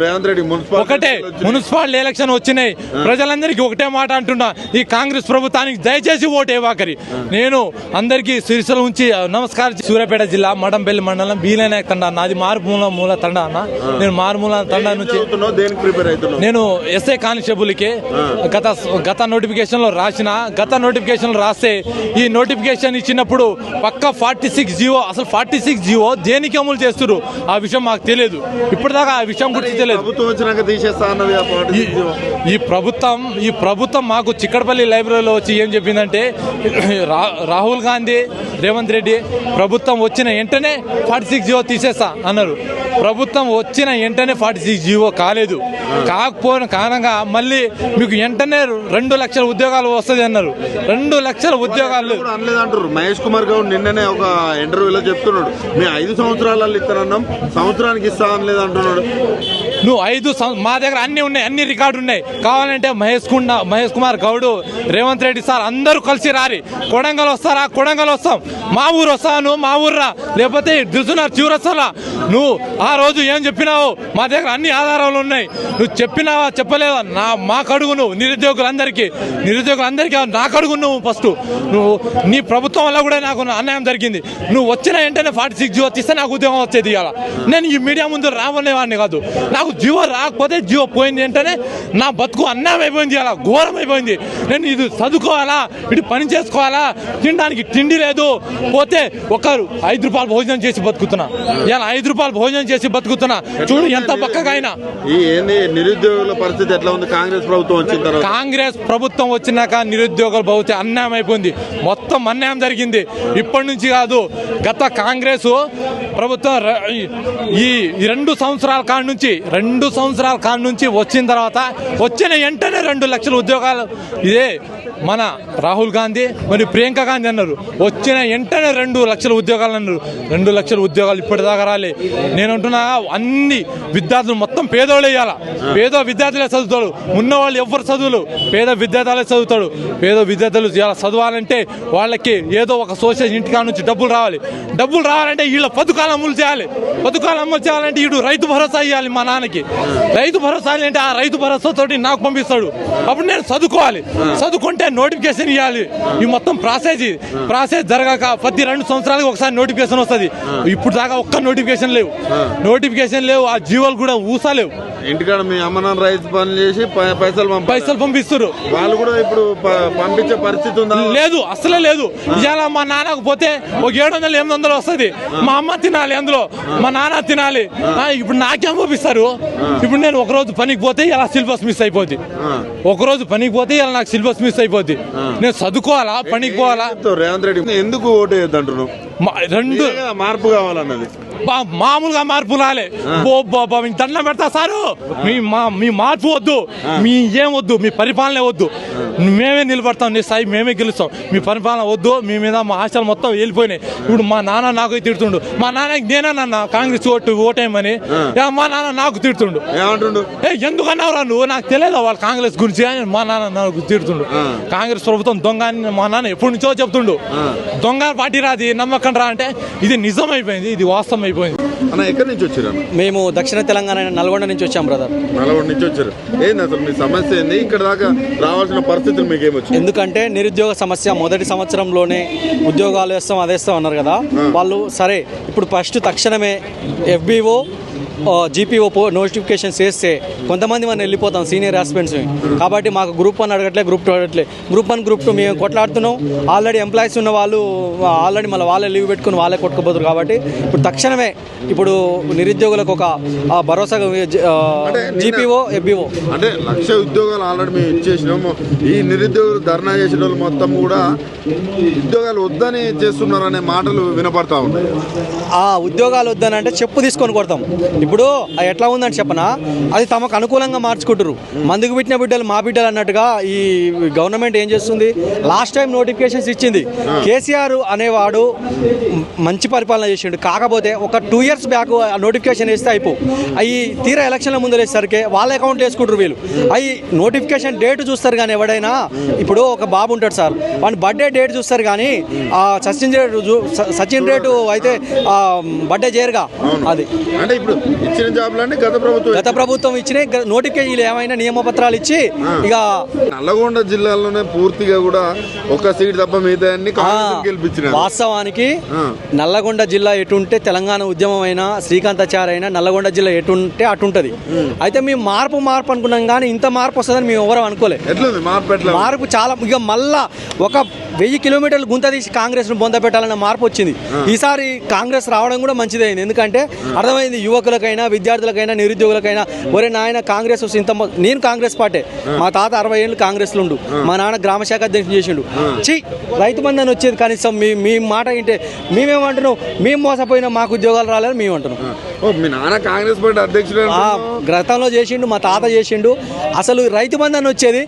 రేవంత్ రెడ్డి ఒకటే municipality election వచ్చినాయి, ప్రజలందరికీ ఒకటే మాట అంటున్నా, ఈ కాంగ్రెస్ ప్రభుత్వానికి దయచేసి ఓటు వేయవాకరి. నేను అందరికీ సిరిసిల్ల ఉంచి నమస్కారం. సూర్యాపేట జిల్లా మడంపల్లి మండలం బీలనాయక్ తండా అన్న, అది మారుమూల తండా అన్న. నేను మారుమూల తండా నుంచి నేను ఎస్ఐ కానిస్టేబుల్ కి గత నోటిఫికేషన్ లో రాస్తే ఈ నోటిఫికేషన్ ఇచ్చినప్పుడు పక్క 46 జీవో, అసలు 46 జీవో దేనికి అమలు చేస్తున్నారు ఆ విషయం మాకు తెలియదు. ఇప్పటిదాకా ఆ విషయం గురించి తెలియదు. ఈ ప్రభుత్వం మాకు చిక్కడపల్లి లైబ్రరీలో వచ్చి ఏం చెప్పిందంటే, రాహుల్ గాంధీ రేవంత్ రెడ్డి ప్రభుత్వం వచ్చిన వెంటనే 46 జీవో తీసేస్తా అన్నారు. ప్రభుత్వం వచ్చిన వెంటనే 46 జీవో కాలేదు. కాకపోయిన కారణంగా మళ్ళీ మీకు వెంటనే 2 లక్షల ఉద్యోగాలు వస్తుంది అన్నారు. 2 లక్షల ఉద్యోగాలు అనలేదంటారు. మహేష్ కుమార్ గౌడ్ నిన్ననే ఒక ఇంటర్వ్యూలో చెప్తున్నాడు, మేము 5 సంవత్సరాలలో ఇస్తానన్నాం, సంవత్సరానికి ఇస్తా అనలేదు అంటున్నాడు. నువ్వు 5 మా దగ్గర అన్ని ఉన్నాయి, అన్ని రికార్డు ఉన్నాయి. కావాలంటే మహేష్ కుమార్ గౌడ్, రేవంత్ రెడ్డి సార్ అందరూ కలిసి రారి. కొడంగల్ వస్తారా? కొడంగల్ వస్తాం. మా ఊరు వస్తాను, మా ఊర్రా. లేకపోతే దిల్సునార్ చివరస్తారా? నువ్వు ఆ రోజు ఏం చెప్పినావు? మా దగ్గర అన్ని ఆధారాలు ఉన్నాయి. నువ్వు చెప్పినావా చెప్పలేవా? మాకు అడుగు. నువ్వు నిరుద్యోగులందరికీ నాకు అడుగు. నువ్వు ఫస్ట్ నీ ప్రభుత్వం వల్ల కూడా నాకు అన్యాయం జరిగింది. నువ్వు వచ్చిన వెంటనే 46 జీవో తీస్తే నాకు ఉద్యోగం వచ్చేది. ఇవాళ నేను ఈ మీడియా ముందు రావనేవాడిని కాదు. నాకు జీవో రాకపోతే జీవో పోయింది వెంటనే నా బతుకు అన్యాయం అయిపోయింది. అలా ఘోరం అయిపోయింది. నేను ఇది చదువుకోవాలా, ఇటు పని చేసుకోవాలా, తినడానికి తిండి లేదు. పోతే ఒకరు 5 రూపాయలు భోజనం చేసి బతుకుతున్నా. ఇలా 5 రూపాయలు భోజనం చేసి బతుకుతున్నా. చూడు ఎంత పక్కగా అయినా. నిరుద్యోగుల పరిస్థితి ఎట్లా ఉంది? కాంగ్రెస్ ప్రభుత్వం వచ్చిన తర్వాత, కాంగ్రెస్ ప్రభుత్వం వచ్చినాక నిరుద్యోగుల భవిష్యత్తు అన్యాయం అయిపోయింది. మొత్తం అన్యాయం జరిగింది. ఇప్పటి నుంచి కాదు, గత కాంగ్రెస్ ప్రభుత్వం ఈ 2 సంవత్సరాల కాడ నుంచి వచ్చిన తర్వాత వచ్చిన వెంటనే 2 లక్షల ఉద్యోగాలు ఇదే మన రాహుల్ గాంధీ మరియు ప్రియాంక గాంధీ అన్నారు. వచ్చిన వెంటనే 2 లక్షల ఉద్యోగాలు అన్నారు. 2 లక్షల ఉద్యోగాలు ఇప్పటిదాకా రాలే. నేను అంటున్నా, అన్ని విద్యార్థులు మొత్తం పేదోళ్ళు వేయాల. పేద విద్యార్థులే చదువుతాడు. ఉన్నవాళ్ళు ఎవరు చదువులు, పేద విద్యార్థులే చదువుతాడు. పేద విద్యార్థులు చదవాలంటే వాళ్ళకి ఏదో ఒక సోషల్ ఇంటికా నుంచి డబ్బులు రావాలంటే వీళ్ళ పథకాలు అమలు చేయాలంటే వీడు రైతు భరోసా ఇవ్వాలి. మా నాన్నకి రైతు భరోసా అంటే ఆ రైతు భరోసా తోటి నాకు పంపిస్తాడు. అప్పుడు నేను చదువుకుంటే నోటిఫికేషన్ ఇవ్వాలి. ఈ మొత్తం ప్రాసెస్ జరగక ప్రతి 2 సంవత్సరాలకు ఒకసారి నోటిఫికేషన్ వస్తుంది. ఇప్పుడు దాకా ఒక్క నోటిఫికేషన్ లేవు. ఆ జీవోలు కూడా ఊసలేవు. ఇంటికాడ మీ అమ్మ నాన్న రైతు పనులు చేసి పైసలు పంపిస్తారు. వాళ్ళు కూడా ఇప్పుడు పంపించే పరిస్థితి ఉందా? లేదు, అసలే లేదు. ఇవాళ మా నాన్నకు పోతే ఒక 700-800 వస్తుంది. మా అమ్మ తినాలి, అందులో మా నాన్న తినాలి. ఇప్పుడు నాకేం పంపిస్తారు? ఇప్పుడు నేను ఒకరోజు పనికి పోతే ఇలా సిలబస్ మిస్ అయిపోద్ది. నాకు సిలబస్ మిస్ అయిపోద్ది. నేను చదువుకోవాలా, పనికి పోవాలా? రేవంత్ రెడ్డి ఎందుకు ఓటు వేయద్దంటున్నావు? 2 మార్పు కావాలన్నది. మామూలుగా మార్పు రాలే. దండం పెడతా సారు, మీ మార్పు వద్దు, మీ ఏం వద్దు, మీ పరిపాలన వద్దు. మేమే నిలబడతాం, నీ స్థాయి మేమే గెలుస్తాం. మీ పరిపాలన వద్దు. మీ మీద మా ఆశలు మొత్తం వెళ్ళిపోయినాయి. ఇప్పుడు మా నాన్న నాకు తిడుతుండు. మా నాన్నకి నేనన్నా కాంగ్రెస్ ఓటేయమని, మా నాన్న నాకు తిడుతుండు. ఏమంటుండు? ఎందుకన్నావురా నువ్వు? నాకు తెలియదు వాళ్ళ కాంగ్రెస్ గురించి. మా నాన్న నాకు తిడుతుండు. కాంగ్రెస్ ప్రభుత్వం దొంగ అని మా నాన్న ఎప్పటి నుంచో చెప్తుండు. దొంగ పార్టీ రాది, నమ్మకం రా అంటే ఇది నిజం అయిపోయింది, ఇది వాస్తవం అయిపోయింది. ఎక్కడి నుంచి వచ్చారు? మేము దక్షిణ తెలంగాణ నల్గొండ నుంచి వచ్చాం బ్రదర్. నల్గొండ నుంచి వచ్చారు. ఏంది అసలు మీ సమస్య ఏంది? ఇక్కడ దాకా రావాల్సిన పరిస్థితులు మీకు ఏమొచ్చింది? ఎందుకంటే నిరుద్యోగ సమస్య మొదటి సంవత్సరంలోనే ఉద్యోగాలు వేస్తాం అన్నారు కదా వాళ్ళు. సరే, ఇప్పుడు ఫస్ట్ తక్షణమే FBO GPO నోటిఫికేషన్స్ వేస్తే కొంతమంది మనం వెళ్ళిపోతాం సీనియర్ ఆస్పిరెంట్స్. కాబట్టి మాకు గ్రూప్ 1 అడగట్లే, గ్రూప్ 2 అడగట్లే. గ్రూప్ 1 గ్రూప్ 2 మేము కొట్లాడుతున్నాం. ఆల్రెడీ ఎంప్లాయీస్ ఉన్న వాళ్ళు ఆల్రెడీ మళ్ళీ వాళ్ళే లీవ్ పెట్టుకుని వాళ్ళే కొట్టుకుపోతారు. కాబట్టి ఇప్పుడు తక్షణమే ఇప్పుడు నిరుద్యోగులకు ఒక భరోసా GPO FBO అంటే 1 లక్ష ఉద్యోగాలు ఆల్రెడీ మేము ఇచ్చేసినాము. ఈ నిరుద్యోగులు ధర్నా చేసిన వాళ్ళు మొత్తం కూడా ఉద్యోగాలు వద్దని చేస్తున్నారు అనే మాటలు వినపడతా ఉన్నాయి. ఆ ఉద్యోగాలు వద్దని అంటే చెప్పు తీసుకొని కొడతాం. ఇప్పుడు ఎట్లా ఉందని చెప్పనా, అది తమకు అనుకూలంగా మార్చుకుంటారు. మందుకు పెట్టిన బిడ్డలు మా బిడ్డలు అన్నట్టుగా ఈ గవర్నమెంట్ ఏం చేస్తుంది? లాస్ట్ టైం నోటిఫికేషన్స్ ఇచ్చింది. కేసీఆర్ అనేవాడు మంచి పరిపాలన చేసిండు. కాకపోతే ఒక 2 years బ్యాక్ నోటిఫికేషన్ వేస్తే అయిపో, అవి తీరా ఎలక్షన్ల ముందు వేసేసరికి వాళ్ళ అకౌంట్లో వేసుకుంటారు వీళ్ళు. అవి నోటిఫికేషన్ డేట్ చూస్తారు కానీ ఎవడైనా, ఇప్పుడు ఒక బాబు ఉంటాడు సార్, వాడి బర్త్డే డేట్ చూస్తారు కానీ సచిన్ రేటు అయితే బర్త్డే చేయరుగా. అది అంటే ఇప్పుడు ఇచ్చిన జాబ్లన్నీ గత ప్రభుత్వం ఇచ్చిన నోటిఫికేషన్ ఏమైనా నియమపత్రాలు ఇచ్చి ఇక నల్లగొండ జిల్లాలోనే పూర్తిగా కూడా ఒక సీట్ తప్ప మిగతా గెలిపించిన. వాస్తవానికి నల్లగొండ జిల్లా ఎటుంటే తెలంగాణ ఉద్యమం అయినా శ్రీకాంతాచార్య అయినా నల్లగొండ జిల్లా ఎటుంటే అటుంటది. అయితే మేము మార్పు అనుకున్నాం కానీ ఇంత మార్పు వస్తుందని మేము ఎవరు అనుకోలేదు. మార్పు చాలా ఇక మళ్ళా ఒక 1000 కిలోమీటర్లు గుంత తీసి కాంగ్రెస్ ను బొంద పెట్టాలన్న మార్పు వచ్చింది. ఈసారి కాంగ్రెస్ రావడం కూడా మంచిదైంది. ఎందుకంటే అర్థమైంది యువకులకైనా విద్యార్థులకైనా నిరుద్యోగులకైనా ఒరే నాయన కాంగ్రెస్ వస్తే ఇంత నేను కాంగ్రెస్ పార్టీ మా తాత 60 ఏళ్ళు కాంగ్రెస్లో ఉండు, మా నాన్న గ్రామ శాఖ అధ్యక్షుడు చేసిండు. రైతు బంధు అని వచ్చేది కనీసం మీ మాట వింటే మేమేమంటున్నాం, మేము మోసపోయినా మాకు ఉద్యోగాలు రాలేదు మేము అంటున్నాం. మీ నాన్న కాంగ్రెస్ పార్టీ అధ్యక్షుడు గతంలో చేసిండు, మా తాత చేసిండు. అసలు రైతు బంధు అని వచ్చేది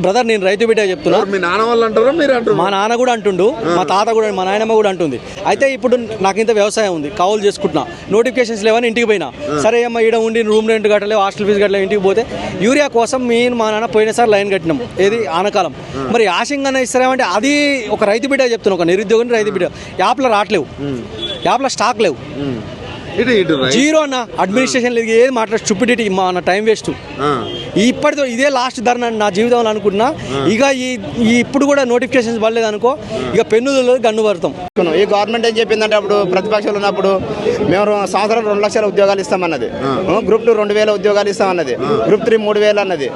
బ్రదర్ నేను రైతు బిడ్డ చెప్తున్నా. మీ నాన్న వాళ్ళు అంటారా మీరు అంటారు? మా నాన్న కూడా అంటుండు, మా తాత కూడా, మా నాయనమ్మ కూడా అంటుంది. అయితే ఇప్పుడు నాకు ఇంత వ్యవసాయం ఉంది, కౌలు చేసుకుంటున్నా, నోటిఫికేషన్స్ లేవని ఇంటికి పోయినా. సరే అమ్మ ఈడ ఉండి రూమ్ రెంట్ కట్టలేవు, హాస్టల్ ఫీజు కట్టలేవు, ఇంటికి పోతే యూరియా కోసం మా నాన్న పోయినసారి లైన్ కట్టినాం. ఏది ఆనకాలం. మరి ఆశంగా ఇస్తారేమంటే అది ఒక రైతు బిడ్డ చెప్తున్నా, ఒక నిరుద్యోగిని రైతు బిడ్డ. యాప్లో రావట్లేవు, యాప్లో స్టాక్ లేవు, జీరో అన్న. అడ్మినిస్ట్రేషన్ లేదు, ఏది మాట్లాడు స్టూపిడిటీ, మన టైం వేస్ట్. ఇప్పటితో ఇదే లాస్ట్ ధర నా జీవితంలో అనుకుంటున్నా. ఇక ఇప్పుడు కూడా నోటిఫికేషన్స్ పడలేదు అనుకో, ఇక పెన్నులు గన్ను పడతాం. ఈ గవర్నమెంట్ ఏం చెప్పిందంటే అప్పుడు ప్రతిపక్షాలు ఉన్నప్పుడు మేము సంవత్సరం 2 లక్షల ఉద్యోగాలు ఇస్తామన్నది, గ్రూప్ 2 2000 ఉద్యోగాలు ఇస్తామన్నది, గ్రూప్ 3 3000 అన్నది,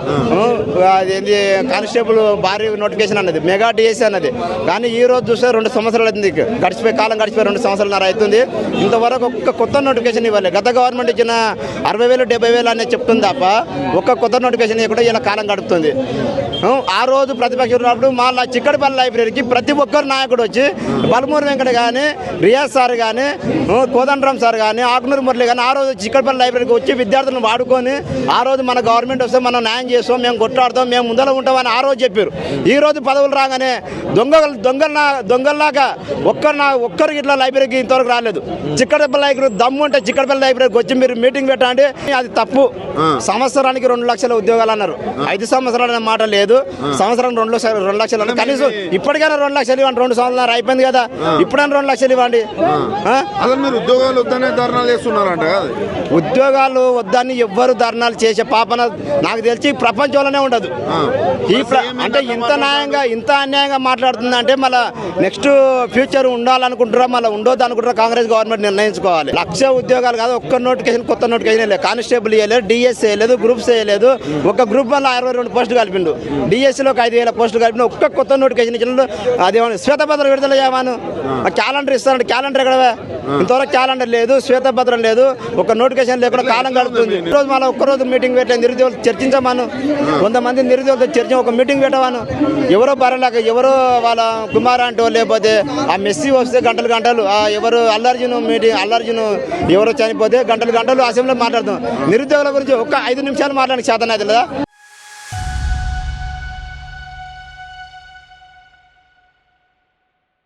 అదేంటి కానిస్టేబుల్ భారీ నోటిఫికేషన్ అన్నది, మెగా డిఎస్సీ అన్నది. కానీ ఈ రోజు చూస్తే 2 సంవత్సరాలు అవుతుంది, కాలం గడిచిపోయి 2 సంవత్సరాలు అవుతుంది. ఇంతవరకు ఒక్క కొత్త నోటిఫికేషన్ ఇవ్వాలి. గత గవర్నమెంట్ ఇచ్చిన 60,000 70,000 అనేది చెప్తుంది తప్ప ఒక్క కొత్త నోటిఫికేషన్ ఇవ్వకుండా ఇలా కాలం గడుపుతుంది. ఆ రోజు ప్రతిపక్షం ఉన్నప్పుడు మళ్ళీ చిక్కడపల్లి లైబ్రరీకి ప్రతి ఒక్కరు నాయకుడు వచ్చి బలమూరు వెంకట కానీ, రియాజ్ సార్ కానీ, కోదండరామ్ సార్ కానీ, ఆకునూరు మురళి కానీ ఆ రోజు చిక్కడపల్లి లైబ్రరీకి వచ్చి విద్యార్థులను వాడుకొని ఆ రోజు మన గవర్నమెంట్ వస్తే మనం న్యాయం చేస్తాం, మేము కొట్లాడతాం, మేము ముందర ఉంటామని ఆ రోజు చెప్పారు. ఈ రోజు పదవులు రాగానే దొంగల్లాగా ఒక్కరికి ఇట్లా లైబ్రరీకి ఇంతవరకు రాలేదు. చిక్కడపల్లి లైబ్రరీ దమ్ము ఉంటే చిక్కడపల్లి లైబ్రరీకి వచ్చి మీరు మీటింగ్ పెట్టండి, అది తప్పు. సంవత్సరానికి 2 లక్షల ఉద్యోగాలు అన్నారు, 5 సంవత్సరాలు అనే మాట లేదు. సంవత్సరం 2 లక్షలు అన్నారు. కనీసం ఇప్పటికైనా 2 లక్షలు ఇవ్వండి. 2 సంవత్సరాలు అయిపోయింది కదా, ఇప్పుడైనా 2 లక్షలు ఇవ్వండి. అసలు మీరు ఉద్యోగాలు వద్దనే ధర్నాలు చేస్తున్నారంట. ఉద్యోగాలు వద్దని ఎవ్వరు ధర్నాలు చేసే పాపన నాకు తెలిసి ప్రపంచంలోనే ఉండదు. అంటే ఇంత అన్యాయంగా మాట్లాడుతుంది అంటే మళ్ళీ నెక్స్ట్ ఫ్యూచర్ ఉండాలనుకుంటారా, మళ్ళీ ఉండొద్దు అనుకుంటారా కాంగ్రెస్ గవర్నమెంట్ నిర్ణయించుకోవాలి. 1,00,000 ఉద్యోగాలు కాదు, ఒక్క నోటిఫికేషన్ కొత్త నోటిఫికేషన్ లేదు. కానిస్టేబుల్ వేయలేదు, డిఎస్ వేయలేదు, గ్రూప్స్ వేయలేదు. ఒక గ్రూప్ వల్ల 62 పోస్టులు కలిపిండు, డిఎస్సీలోకి 5,000 పోస్టులు కలిపిండు. ఒక్క కొత్త నోటిఫికేషన్ ఇచ్చిన అదేమన్నా శ్వేతపత్రం విడుదల చేయమాను, క్యాలెండర్ ఇస్తారంటే క్యాలెండర్ ఎక్కడవే? ఇంతవరకు క్యాలెండర్ లేదు, శ్వేతపత్రం లేదు, ఒక నోటిఫికేషన్ లేకుండా కాలం గడుపుతుంది. ఈరోజు మళ్ళీ ఒక్కరోజు మీటింగ్ పెట్టే నిరుద్యోగులు చర్చించమాను, 100 మంది నిరుద్యోగులతో చర్చ ఒక మీటింగ్ పెట్టవాను. ఎవరో బరలాగా ఎవరో వాళ్ళ కుమార్ అంటో లేకపోతే ఆ మెస్సీ వస్తే గంటలు ఎవరు అల్లర్జున్ ఎవరో చనిపోతే గంటలు అసెంబ్లీలో మాట్లాడుతాం. నిరుద్యోగుల గురించి ఒక 5 నిమిషాలు మాట్లాడే చేతన అయితే లేదా?